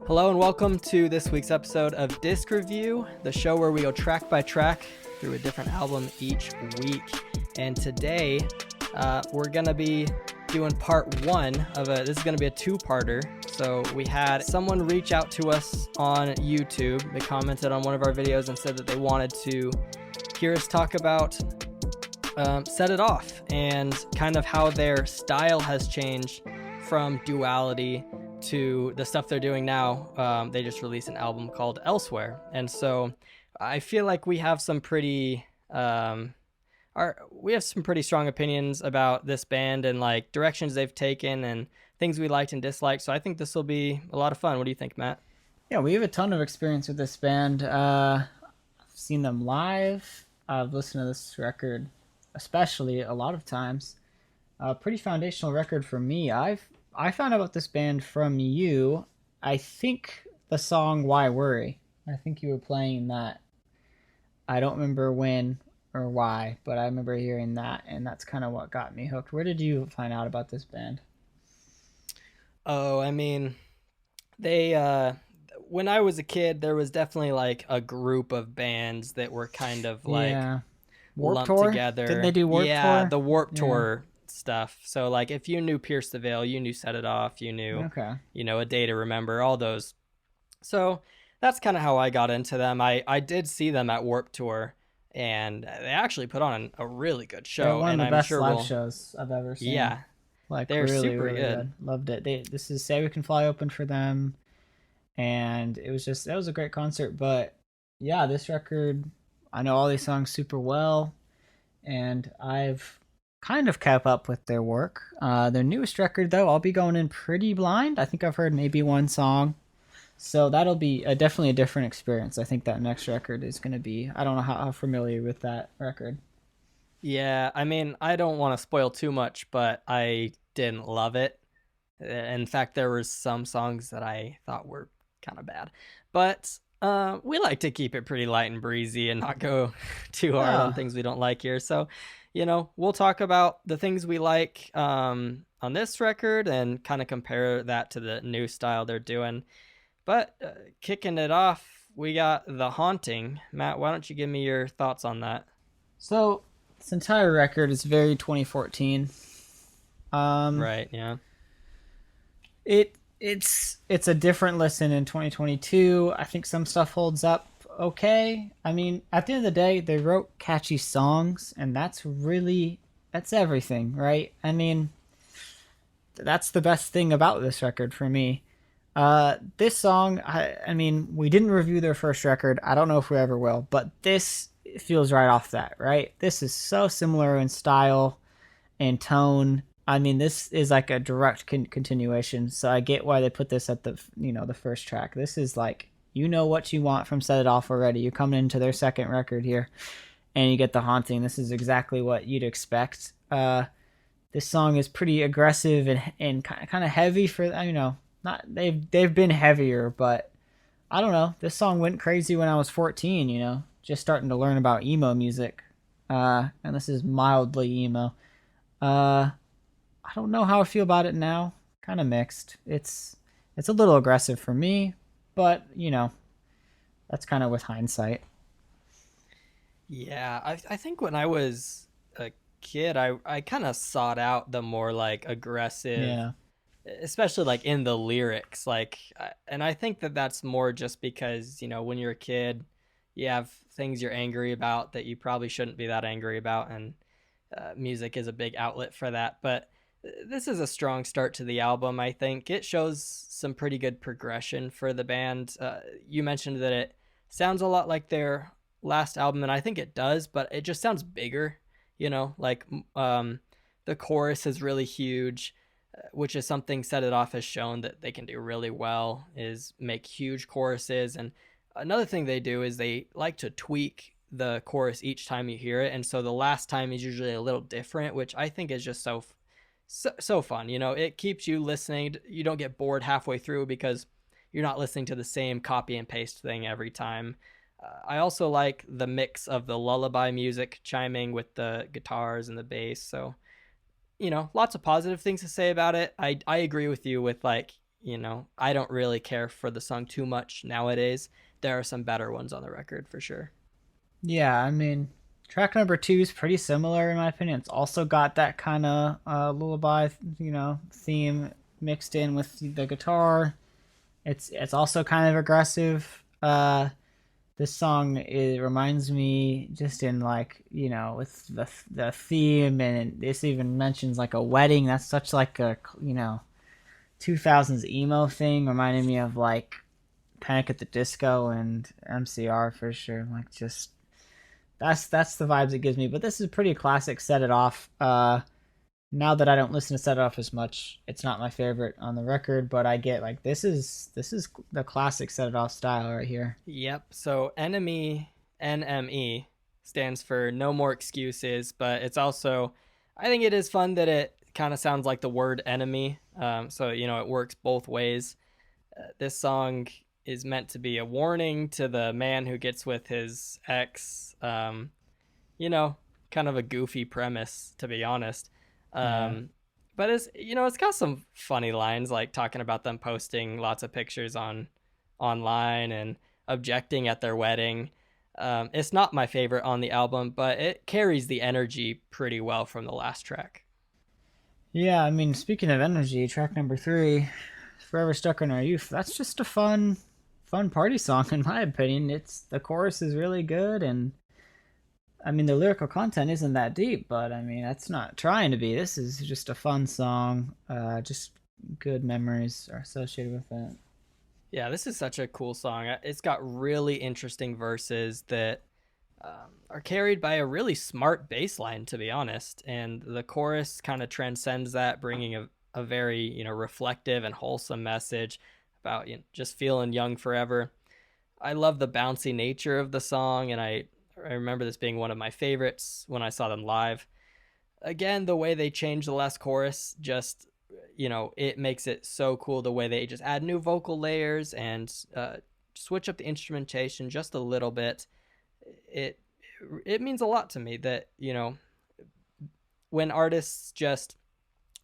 Hello and welcome to this week's episode of Disc Review, the show where we go track by track through a different album each week. And today we're going to be doing part one of this is going to be a two-parter. So we had someone reach out to us on YouTube. They commented on one of our videos and said that they wanted to hear us talk about Set It Off and kind of how their style has changed from Duality to the stuff they're doing now. They just released an album called Elsewhere, and so I feel like we have some pretty strong opinions about this band and like directions they've taken and things we liked and disliked. So I think this will be a lot of fun. What do you think, Matt? Yeah, we have a ton of experience with this band. I've seen them live. I've listened to this record, especially a lot of times. Pretty foundational record for me. I found out about this band from you. I think the song "Why Worry." I think you were playing that. I don't remember when or why, but I remember hearing that, and that's kind of what got me hooked. Where did you find out about this band? Oh, I mean, they when I was a kid, there was definitely like a group of bands that were kind of like Warped lumped Tour? together. Didn't they do Warped Tour? Yeah, the Warped Tour stuff. So like if you knew Pierce the Veil, you knew Set It Off, you knew A Day to Remember, all those. So that's kind of how I got into them. I did see them at Warped Tour, and they actually put on a really good show. They're one of the I'm best sure live shows I've ever seen. Yeah, like they're really, super really good. Loved it. This is Say We Can Fly open for them, and that was a great concert. But yeah, this record, I know all these songs super well, and I've kind of kept up with their work. Their newest record, though, I'll be going in pretty blind. I think I've heard maybe one song. So that'll be definitely a different experience. I think that next record is going to be, I don't know how familiar with that record. Yeah, I mean, I don't want to spoil too much, but I didn't love it. In fact, there were some songs that I thought were kind of bad. But we like to keep it pretty light and breezy and not go too hard on things we don't like here. So, we'll talk about the things we like on this record and kind of compare that to the new style they're doing. But kicking it off, we got The Haunting. Matt, why don't you give me your thoughts on that? So this entire record is very 2014. Right, yeah. It's a different listen in 2022. I think some stuff holds up okay. I mean, at the end of the day, they wrote catchy songs, and that's everything, right? I mean, that's the best thing about this record for me. This song, I mean, we didn't review their first record. I don't know if we ever will, but this feels right off that, right? This is so similar in style and tone. I mean, this is like a direct continuation, so I get why they put this at the first track. This is like, what you want from Set It Off already. You're coming into their second record here, and you get The Haunting. This is exactly what you'd expect. This song is pretty aggressive and kind of heavy for, not they've been heavier, but I don't know. This song went crazy when I was 14, just starting to learn about emo music. And this is mildly emo. I don't know how I feel about it now. Kind of mixed. It's a little aggressive for me, but that's kind of with hindsight. Yeah, I think when I was a kid, I kind of sought out the more like aggressive, especially like in the lyrics, and I think that that's more just because when you're a kid, you have things you're angry about that you probably shouldn't be that angry about, and music is a big outlet for that. But this is a strong start to the album. I think it shows some pretty good progression for the band. You mentioned that it sounds a lot like their last album, and I think it does, but it just sounds bigger. The chorus is really huge, which is something Set It Off has shown that they can do really well, is make huge choruses. And another thing they do is they like to tweak the chorus each time you hear it, and so the last time is usually a little different, which I think is just so fun. It keeps you listening. You don't get bored halfway through because you're not listening to the same copy and paste thing every time. I also like the mix of the lullaby music chiming with the guitars and the bass. So, lots of positive things to say about it. I agree with you with like I don't really care for the song too much nowadays. There are some better ones on the record for sure. Yeah, I mean, track number two is pretty similar in my opinion. It's also got that kind of lullaby, theme mixed in with the guitar. It's also kind of aggressive. This song, it reminds me just in like with the theme, and this even mentions like a wedding. That's such like a 2000s emo thing, reminding me of like Panic at the Disco and MCR for sure. Like just that's the vibes it gives me. But this is pretty classic. Set It Off. Now that I don't listen to Set It Off as much, it's not my favorite on the record. But I get like this is the classic Set It Off style right here. Yep. So enemy NME stands for no more excuses, but it's also, I think it is fun that it kind of sounds like the word enemy. So it works both ways. This song is meant to be a warning to the man who gets with his ex. You know, kind of a goofy premise, to be honest. Yeah. But it's got some funny lines, like talking about them posting lots of pictures online and objecting at their wedding. It's not my favorite on the album, but it carries the energy pretty well from the last track. Yeah, I mean, speaking of energy, track number three, "Forever Stuck in Our Youth." That's just a fun party song in my opinion. It's the chorus is really good, and I mean the lyrical content isn't that deep, but I mean that's not trying to be. This is just a fun song. Just good memories are associated with it. Yeah, this is such a cool song. It's got really interesting verses that are carried by a really smart bass line, to be honest. And the chorus kind of transcends that, bringing a very, reflective and wholesome message about just feeling young forever. I love the bouncy nature of the song, and I remember this being one of my favorites when I saw them live. Again, the way they changed the last chorus, just it makes it so cool, the way they just add new vocal layers and switch up the instrumentation just a little bit. It it means a lot to me that when artists just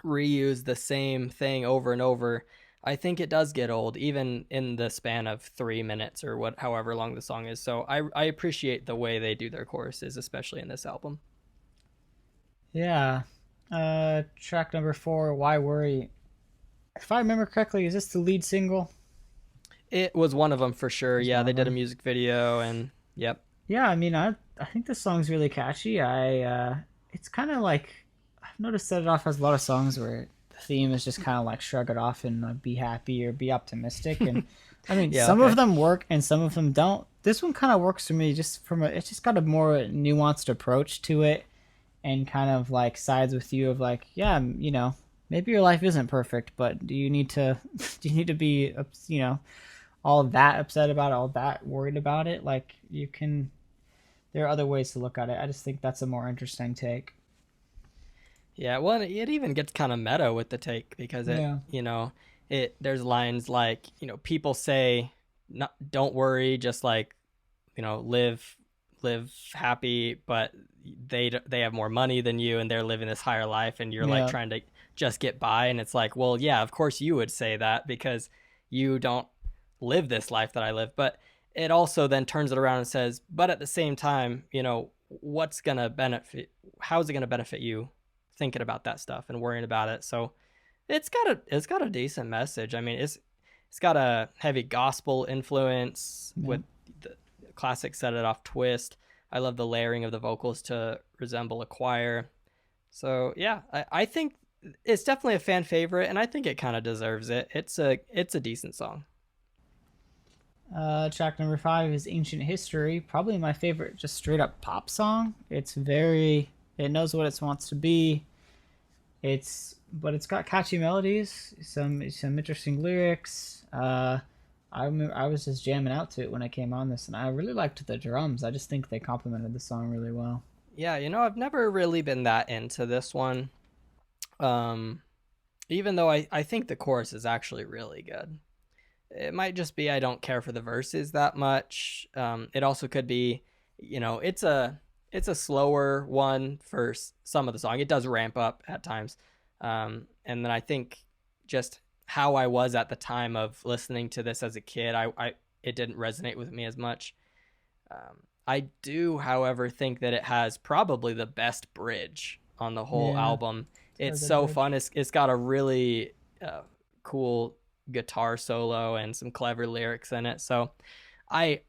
reuse the same thing over and over, I think it does get old, even in the span of 3 minutes or however long the song is. So I appreciate the way they do their choruses, especially in this album. Yeah. Track number four, "Why Worry." If I remember correctly, is this the lead single? It was one of them for sure. It's Yeah, one they of did a them. music video, and yep. Yeah, I mean, I think this song's really catchy. It's kind of like I've noticed that it off has a lot of songs where the theme is just kind of like shrug it off and be happy or be optimistic. And I mean, Yeah, some of okay. them work and some of them don't. This one kind of works for me just it's just got a more nuanced approach to it, and kind of like sides with you of like, yeah, maybe your life isn't perfect, but do you need to do you need to be all that upset about it, all that worried about it? Like you can, there are other ways to look at it. I just think that's a more interesting take. Yeah, well, it even gets kind of meta with the take, because Yeah. there's lines like, people say, not, don't worry, just like, live happy, but they have more money than you and they're living this higher life, and you're like Yeah. trying to just get by, and it's like, well, yeah, of course you would say that because you don't live this life that I live. But it also then turns it around and says, but at the same time, what's going to benefit, how's it going to benefit you thinking about that stuff and worrying about it? So it's got a decent message. I mean, it's got a heavy gospel influence Yeah. with the classic Set It Off twist. I love the layering of the vocals to resemble a choir. So yeah, I think it's definitely a fan favorite, and I think it kind of deserves it. It's a decent song. Track number five is "Ancient History." Probably my favorite, just straight up pop song. It knows what it wants to be. But it's got catchy melodies, some interesting lyrics. I was just jamming out to it when I came on this, and I really liked the drums. I just think they complemented the song really well. Yeah, I've never really been that into this one. Um, Even though I think the chorus is actually really good. It might just be I don't care for the verses that much. It also could be, it's a slower one for some of the song. It does ramp up at times, and then I think just how I was at the time of listening to this as a kid. I it didn't resonate with me as much. I do, however, think that it has probably the best bridge on the whole Yeah, album. it's got a It's good so bridge. fun. It's got a really cool guitar solo and some clever lyrics in it. So I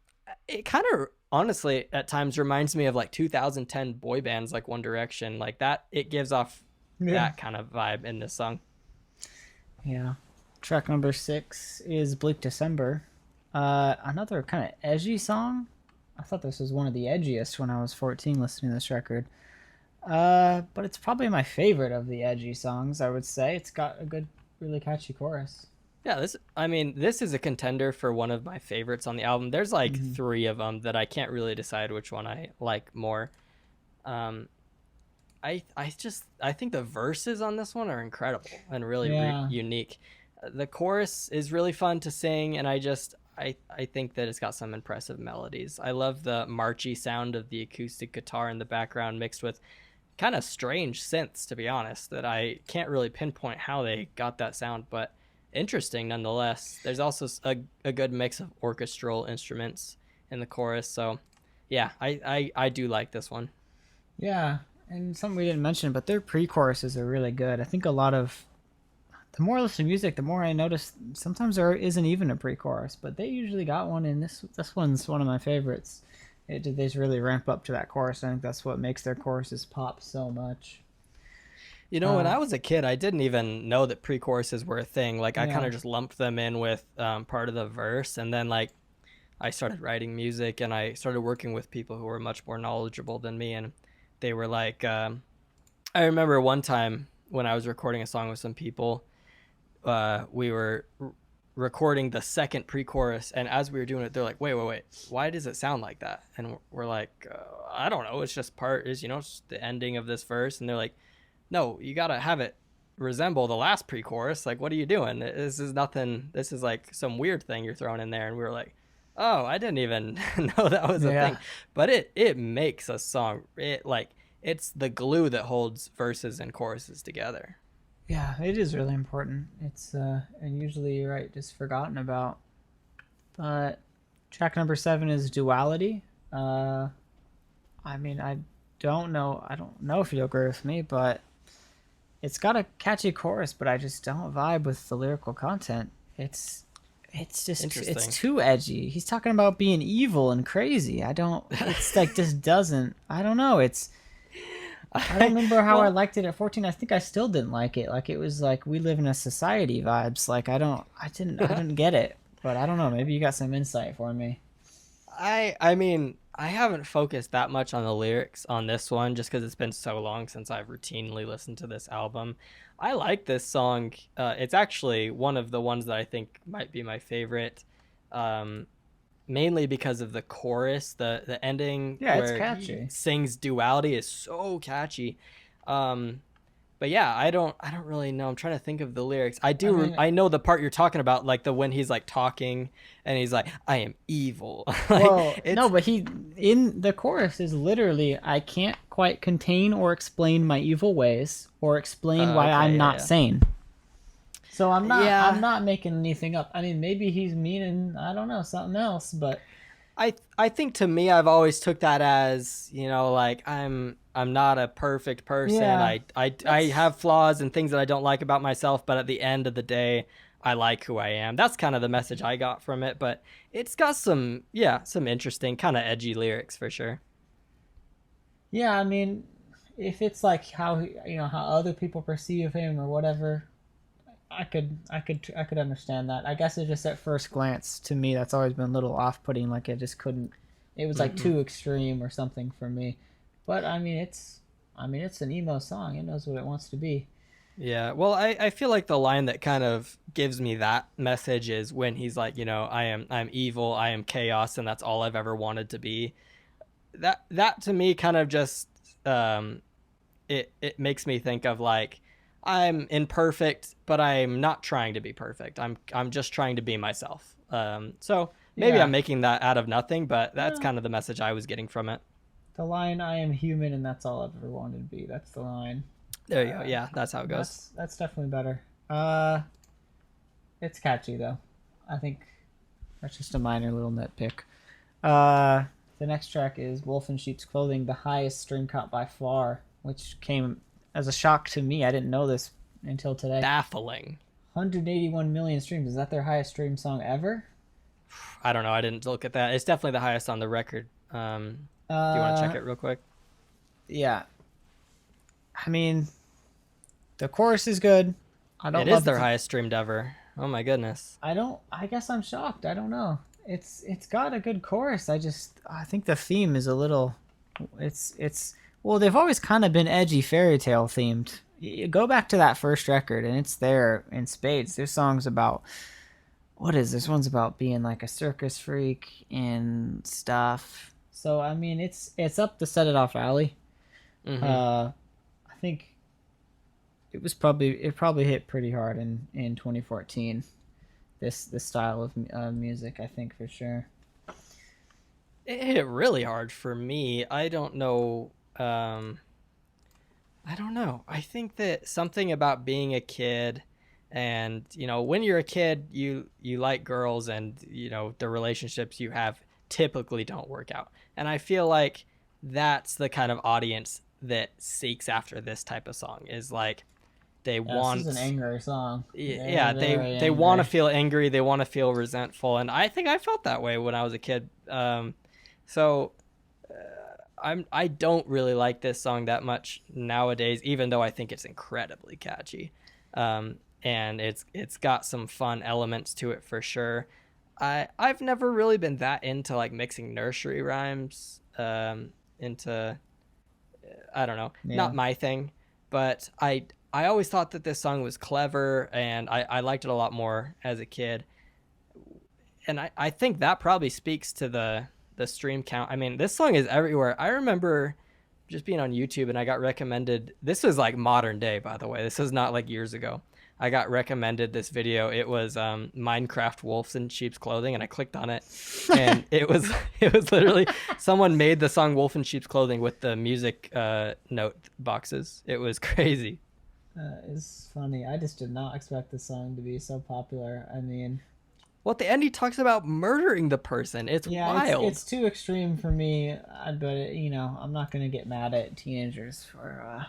it kind of honestly at times reminds me of like 2010 boy bands like One Direction. Like that, it gives off Yeah. that kind of vibe in this song. Yeah. Track number 6 is Bleak December. Another kind of edgy song. I thought this was one of the edgiest when I was 14 listening to this record. But it's probably my favorite of the edgy songs, I would say. It's got a good, really catchy chorus. Yeah, this is a contender for one of my favorites on the album. There's like Hmm. three of them that I can't really decide which one I like more. Um, I think the verses on this one are incredible and really Yeah. unique. The chorus is really fun to sing, and I think that it's got some impressive melodies. I love the marchy sound of the acoustic guitar in the background mixed with kind of strange synths, to be honest, that I can't really pinpoint how they got that sound, but interesting nonetheless. There's also a good mix of orchestral instruments in the chorus, so yeah, I do like this one. Yeah. And something we didn't mention, but their pre choruses are really good. I think a lot of the more I listen to music, the more I notice sometimes there isn't even a pre-chorus, but they usually got one. And this one's one of my favorites. They just really ramp up to that chorus. I think that's what makes their choruses pop so much. You know, when Uh, I was a kid, I didn't even know that pre-choruses were a thing. Like I kind yeah, of just lumped them in with part of the verse, and then like I started writing music, and I started working with people who were much more knowledgeable than me, and they were like, I remember one time when I was recording a song with some people, we were recording the second pre-chorus, and as we were doing it, they're like, wait, why does it sound like that? And we're like, I don't know, it's just part is it's the ending of this verse, and they're like, no, you gotta have it resemble the last pre-chorus. Like, what are you doing? This is nothing. This is like some weird thing you're throwing in there. And we were like, oh, I didn't even know that was a thing. yeah, But it makes a song. It's the glue that holds verses and choruses together. yeah. It is really important. It's and usually you're right, just forgotten about. But track number 7 is Duality. Uh, I mean, I don't know. I don't know if you agree with me, but it's got a catchy chorus, but I just don't vibe with the lyrical content. It's Interesting. too edgy. He's talking about being evil and crazy. I don't. It's like just doesn't. I don't know. I don't remember how I Well, liked it at 14. I think I still didn't like it. Like it was like we live in a society vibes. Like I didn't get it. But I don't know. Maybe you got some insight for me. I mean, I haven't focused that much on the lyrics on this one just because it's been so long since I've routinely listened to this album. I like this song. It's actually one of the ones that I think might be my favorite, um, mainly because of the chorus. The ending Yeah, it's where he catchy. sings "Duality" is so catchy. Um, but yeah, I don't really know. I'm trying to think of the lyrics. I mean, I know the part you're talking about, like the when he's like talking and he's like, I am evil. Like well, no, it's but he in the chorus is literally I can't quite contain or explain my evil ways or explain why I'm okay, not yeah, sane. So I'm yeah. not making anything up. I mean, maybe he's meaning I don't know something else, but I think to me I've always took that as, like I'm not a perfect person. yeah, I that's have flaws and things that I don't like about myself, but at the end of the day, I like who I am. That's kind of the message I got from it, but it's got some interesting kind of edgy lyrics for sure. yeah. I mean, if it's like how how other people perceive him or whatever, I could understand that. I guess it's just at first glance to me that's always been a little off-putting. Like I just couldn't. It was like Hmm. too extreme or something for me. But I mean it's an emo song. It knows what it wants to be. Yeah, well, I feel like the line that kind of gives me that message is when he's like, I'm evil, I am chaos, and that's all I've ever wanted to be. That to me kind of just um it makes me think of like I'm imperfect, but I'm not trying to be perfect. I'm just trying to be myself. So maybe I'm Yeah. making that out of nothing, but that's No. kind of the message I was getting from it. The line "I am human and that's all I've ever wanted to be." That's the line. There you go. Yeah, that's how it goes. That's definitely better. Uh, It's catchy though. I think that's just a minor little nitpick. Uh, the next track is Wolf in Sheep's Clothing, the highest stream count by far, which came as a shock to me. I didn't know this until today. Baffling. 181 million streams. Is that their highest stream song ever? I don't know. I didn't look at that. It's definitely the highest on the record. Do you want to check it real quick? Yeah. I mean, the chorus is good. I don't. It is their highest streamed ever. Oh my goodness. I don't. I guess I'm shocked. I don't know. It's got a good chorus. I think the theme is a little. It's well, they've always kind of been edgy fairy tale themed. You go back to that first record, and it's there in spades. There's songs about what is this one's about being like a circus freak and stuff. So I mean, it's up the Set It Off alley. Mm-hmm. I think it probably hit pretty hard in 2014. This style of music, I think for sure. It hit really hard for me. I don't know. I don't know. I think that something about being a kid, and when you're a kid, you like girls, and the relationships you have typically don't work out. And I feel like that's the kind of audience that seeks after this type of song, is like they want. This is an angry song. Yeah, they want to feel angry, they want to feel resentful, and I think I felt that way when I was a kid. So I don't really like this song that much nowadays, even though I think it's incredibly catchy, and it's got some fun elements to it for sure. I've never really been that into like mixing nursery rhymes into I don't know, not my thing, but I always thought that this song was clever, and I liked it a lot more as a kid. And I think that probably speaks to the stream count. I mean, this song is everywhere. I remember just being on YouTube, and I got recommended. This was like modern day, by the way. This is not like years ago. I got recommended this video. It was Minecraft wolves in sheep's clothing, and I clicked on it, and it was literally someone made the song "Wolf in Sheep's Clothing" with the music note boxes. It was crazy. It's funny. I just did not expect this song to be so popular. I mean, well, at the end he talks about murdering the person. It's wild. It's too extreme for me. But I'm not gonna get mad at teenagers for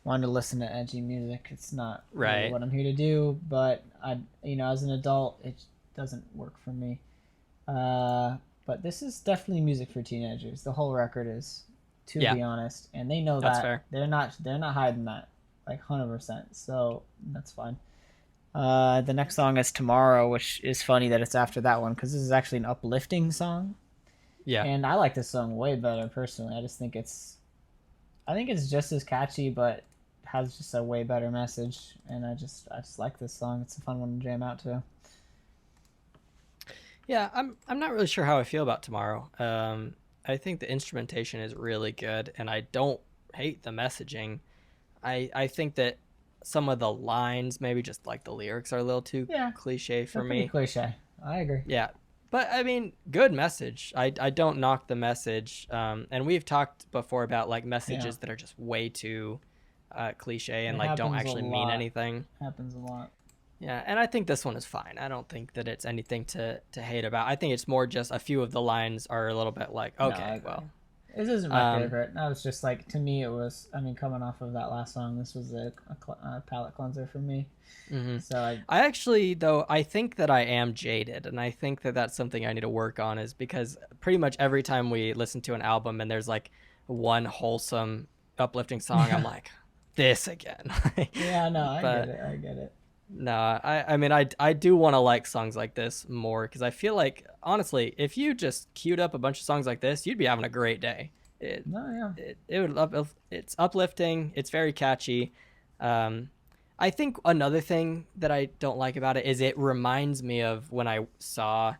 wanting to listen to edgy music. It's not really what I'm here to do. But as an adult, it doesn't work for me. But this is definitely music for teenagers. The whole record is, to be honest, and they know that's that. Fair. They're not hiding that, like 100%. So that's fine. The next song is Tomorrow, which is funny that it's after that one, because this is actually an uplifting song. Yeah. And I like this song way better personally. I think it's just as catchy, but has just a way better message. And I just like this song. It's a fun one to jam out to. Yeah, I'm not really sure how I feel about Tomorrow. I think the instrumentation is really good, and I don't hate the messaging. I think that some of the lines, maybe just like the lyrics, are a little too cliche for me. Pretty cliche. I agree. Yeah, but I mean, good message. I don't knock the message. And we've talked before about like messages that are just way too cliche and like don't actually mean anything. Happens a lot. Yeah, and I think this one is fine. I don't think that it's anything to hate about. I think it's more just a few of the lines are a little bit like, okay, well. This isn't my favorite. I was just like, to me, it was, coming off of that last song, this was a palate cleanser for me. Mm-hmm. So I actually, though, I think that I am jaded, and I think that that's something I need to work on, is because pretty much every time we listen to an album and there's like one wholesome, uplifting song, I'm like, this again. Yeah, no, I get it. No, I mean, I do want to like songs like this more, because I feel like, honestly, if you just queued up a bunch of songs like this, you'd be having a great day. It would it's uplifting. It's very catchy. I think another thing that I don't like about it is it reminds me of when I saw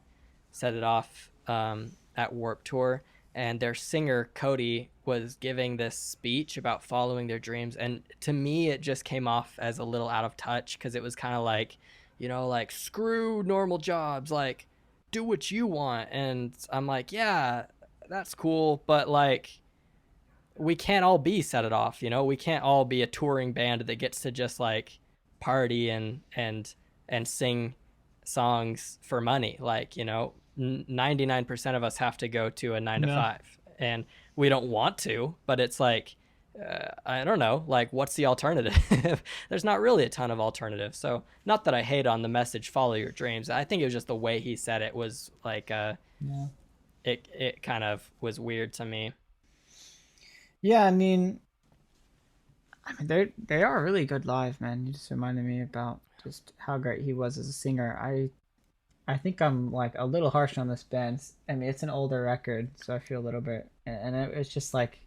Set It Off at Warped Tour, and their singer Cody was giving this speech about following their dreams, and to me it just came off as a little out of touch, because it was kind of like, like, screw normal jobs, like, do what you want. And I'm like, yeah, that's cool, but like, we can't all be Set It Off, we can't all be a touring band that gets to just like party and and sing songs for money. Like, 99% of us have to go to a nine to No. five, and we don't want to, but it's like, I don't know, like, what's the alternative? There's not really a ton of alternatives. So, not that I hate on the message, follow your dreams. I think it was just the way he said it was like, Yeah. it kind of was weird to me. Yeah, I mean, they are really good live, man. You just reminded me about just how great he was as a singer. I think I'm like a little harsh on this band. I mean, it's an older record, so I feel a little bit, and it's just like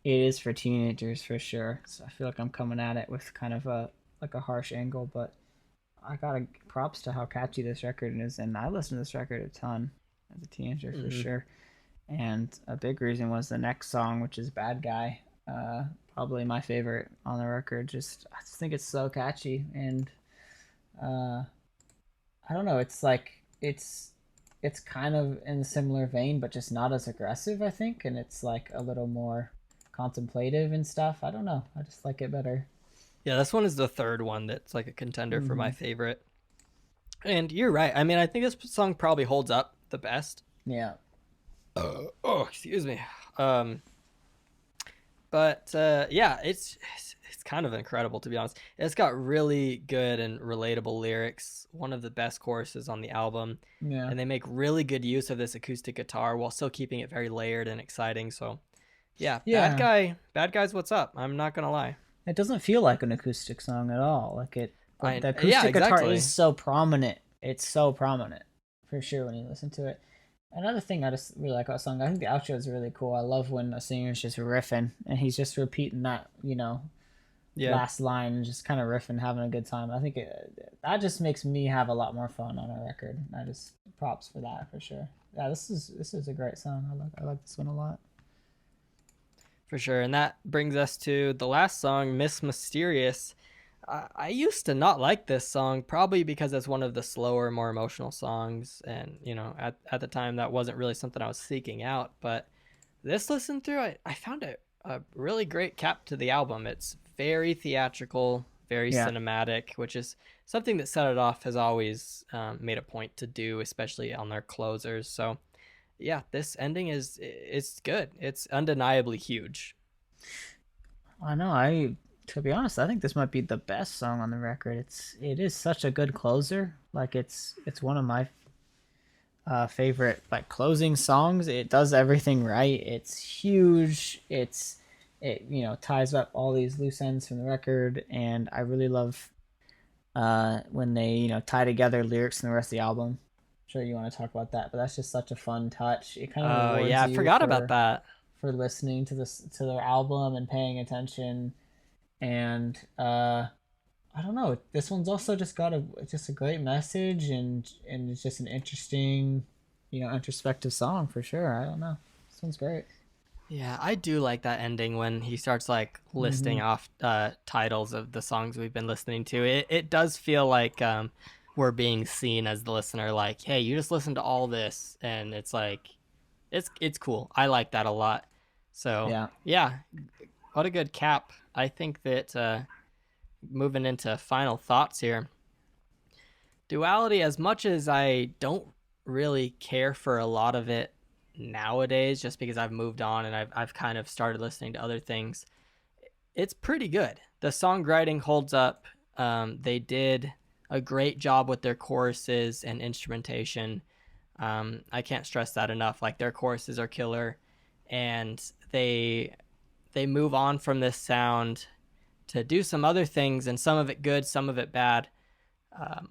it is for teenagers for sure. So I feel like I'm coming at it with kind of a like a harsh angle, but I gotta props to how catchy this record is, and I listened to this record a ton as a teenager for Mm-hmm. sure. And a big reason was the next song, which is "Bad Guy." Probably my favorite on the record. I just think it's so catchy, and uh, I don't know. It's kind of in a similar vein, but just not as aggressive, I think, and it's like a little more contemplative and stuff. I don't know. I just like it better. Yeah, this one is the third one that's like a contender for my Hmm. favorite. And you're right. I mean, I think this song probably holds up the best. Yeah. Oh, excuse me. Um, but yeah, it's kind of incredible, to be honest. It's got really good and relatable lyrics. One of the best choruses on the album, Yeah. and they make really good use of this acoustic guitar while still keeping it very layered and exciting. So yeah, Yeah. bad guys, what's up? I'm not gonna lie. It doesn't feel like an acoustic song at all. Like it, the Yeah, acoustic guitar is exactly. so prominent. It's so prominent for sure when you listen to it. Another thing I just really like about the song, I think the outro is really cool. I love when a singer's just riffing and he's just repeating that, Yeah, last line and just kind of riffing, having a good time. That just makes me have a lot more fun on a record. I just props for that for sure. Yeah, this is a great song. I like this one a lot. for sure. And that brings us to the last song, Miss Mysterious. I used to not like this song, probably because it's one of the slower, more emotional songs. And, at the time, that wasn't really something I was seeking out. But this listen through, I found it a really great cap to the album. It's very theatrical, very Yeah. cinematic, which is something that Set It Off has always made a point to do, especially on their closers. So, yeah, this ending it's good. It's undeniably huge. I know. To be honest, I think this might be the best song on the record. It is such a good closer. Like it's one of my favorite like closing songs. It does everything right. It's huge. It ties up all these loose ends from the record, and I really love when they tie together lyrics in the rest of the album. I'm sure you want to talk about that, but that's just such a fun touch. It kind of Oh yeah, rewards I you forgot about for that. listening to their album and paying attention. And I don't know. This one's also just a great message, and it's just an interesting, introspective song for sure. I don't know. This one's great. Yeah, I do like that ending when he starts like Hmm. listing off titles of the songs we've been listening to. It does feel like we're being seen as the listener, like, hey, you just listened to all this, and it's like it's cool. I like that a lot. So Yeah. yeah, what a good cap. I think that moving into final thoughts here, Duality, as much as I don't really care for a lot of it nowadays, just because I've moved on and I've kind of started listening to other things, it's pretty good. The songwriting holds up. They did a great job with their choruses and instrumentation. I can't stress that enough. Like, their choruses are killer, and they move on from this sound to do some other things, and some of it good, some of it bad.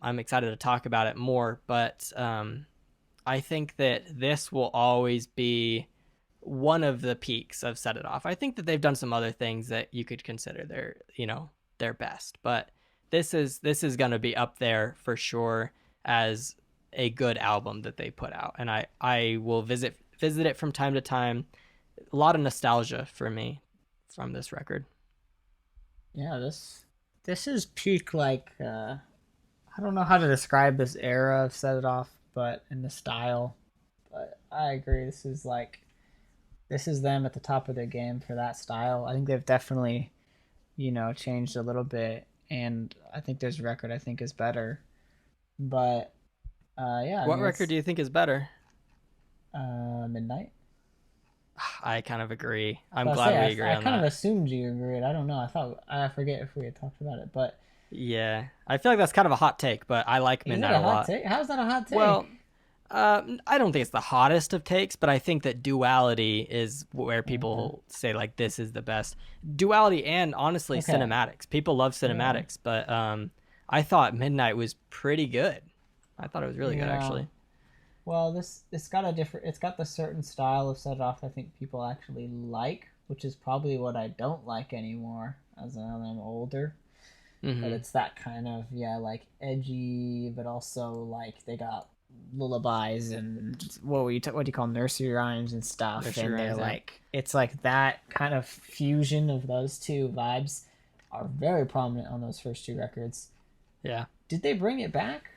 I'm excited to talk about it more, but I think that this will always be one of the peaks of Set It Off. I think that they've done some other things that you could consider their best, but this is going to be up there for sure as a good album that they put out, and I will visit it from time to time. A lot of nostalgia for me from this record. Yeah. This is peak like I don't know how to describe this era of Set It Off, but in the style. But I agree. This is them at the top of their game for that style. I think they've definitely changed a little bit and I think there's record I think is better. But yeah, I What mean, record do you think is better? Midnight. I kind of agree. I'm So I glad say we agree I on kind of that. assumed you agreed. I don't know. I forget if we had talked about it, but Yeah, I feel like that's kind of a hot take, but I like is it Midnight a a hot lot. take? How's that a hot take? Well, I don't think it's the hottest of takes, but I think that Duality is where Okay. people say like this is the best. Duality and honestly Okay. cinematics. People love Yeah. cinematics, but I thought Midnight was pretty good. I thought it was really good Yeah. actually. Well, this it's got a different. It's got the certain style of set off I think people actually like, which is probably what I don't like anymore as I'm older. But Hmm. it's that kind of, yeah, like edgy, but also like they got lullabies and what do you call nursery rhymes and stuff, Nursery and they're Rhymes, yeah. like it's like that kind of fusion of those two vibes are very prominent on those first two records. Yeah. Did they bring it back?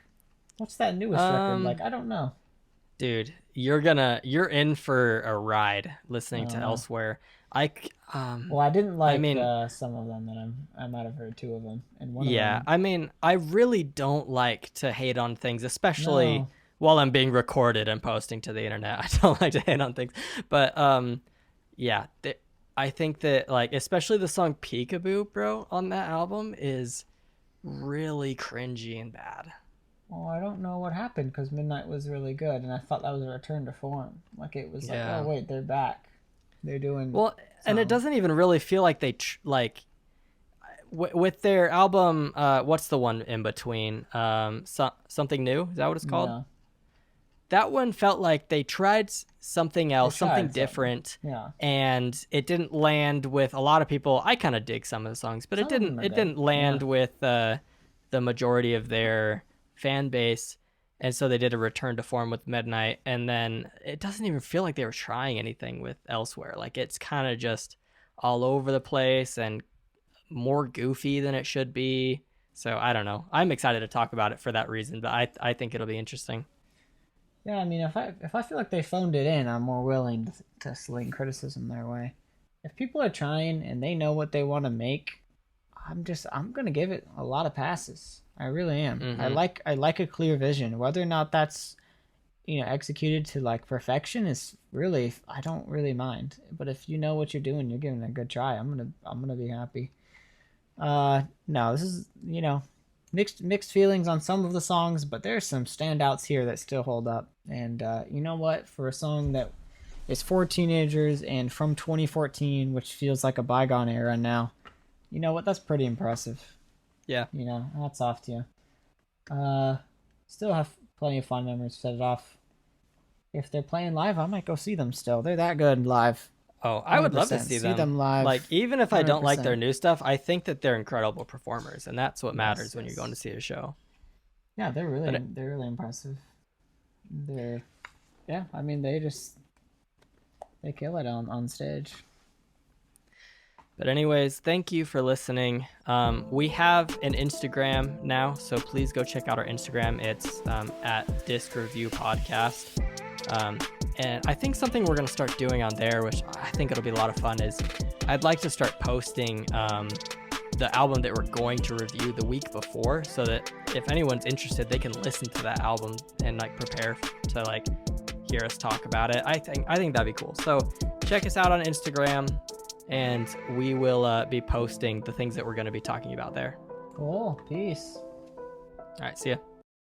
What's that newest record like? Um, I don't know. dude, you're in for a ride I listening to don't know. Elsewhere. Well, I didn't I like mean, some of them, and I might have heard two of them, and one of yeah, them. I mean, I really don't like to hate on things, especially No, while I'm being recorded and posting to the internet. I don't like to hate on things, but yeah, I think that like especially the song Peekaboo, bro, on that album is really cringy and bad. well, I don't know what happened because Midnight was really good, and I thought that was a return to form. Like it was like, oh Yeah. wait, they're back. They're doing Well, and it something. doesn't even really feel like they like with their album. What's the one in between? Something new. Is that what it's called? Yeah, That one felt like they tried something they else, something tried something. different, Yeah, and it didn't land with a lot of people. I kind of dig some of the songs, but it some of didn't. them are It good. didn't Yeah, land with the majority of their fan base, and so they did a return to form with Midnight, and then it doesn't even feel like they were trying anything with Elsewhere. Like it's kind of just all over the place and more goofy than it should be. So I don't know. I'm excited to talk about it for that reason, but I think it'll be interesting. yeah. I mean, if I feel like they phoned it in, I'm more willing to sling criticism their way. If people are trying and they know what they want to make, I'm gonna give it a lot of passes. I really am. Hmm. I like a clear vision. Whether or not that's executed to like perfection is really I don't really mind. But if you know what you're doing, you're giving it a good try. I'm gonna be happy. No, this is mixed feelings on some of the songs, but there's some standouts here that still hold up. And you know what? For a song that is for teenagers and from 2014, which feels like a bygone era now, you know what? That's pretty impressive. Yeah. Hats off to you. Still have plenty of fun memories to set it off. If they're playing live, I might go see them still. They're that good live. Oh, I would love to 100%. see See them. them Like, live. even if I don't like their 100%. new stuff, I think that they're incredible performers, and that's what Yes, matters when you're going to yes. see a show. Yeah, But, it, they're really impressive. They're yeah, I mean they kill it on stage. but anyways, thank you for listening. We have an Instagram now, so please go check out our Instagram. It's at Disc Review Podcast. And I think something we're going to start doing on there, which I think it'll be a lot of fun, is I'd like to start posting the album that we're going to review the week before, so that if anyone's interested, they can listen to that album and like prepare to like hear us talk about it. I think that'd be cool. So check us out on Instagram, and we will be posting the things that we're going to be talking about there. Cool. Peace. All right, see ya.